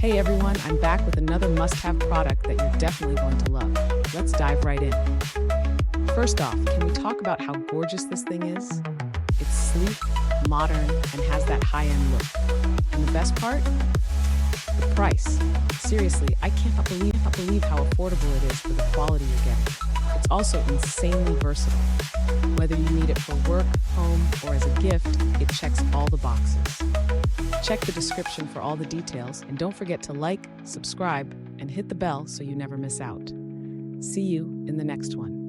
Hey everyone, I'm back with another must-have product that you're definitely going to love. Let's dive right in. First off, can we talk about how gorgeous this thing is? It's sleek, modern, and has that high-end look. And the best part? The price. Seriously, I cannot believe how affordable it is for the quality you're getting. It's also insanely versatile. Whether you need it for work, home, or as a gift, it checks all the boxes. Check the description for all the details, and don't forget to like, subscribe, and hit the bell so you never miss out. See you in the next one.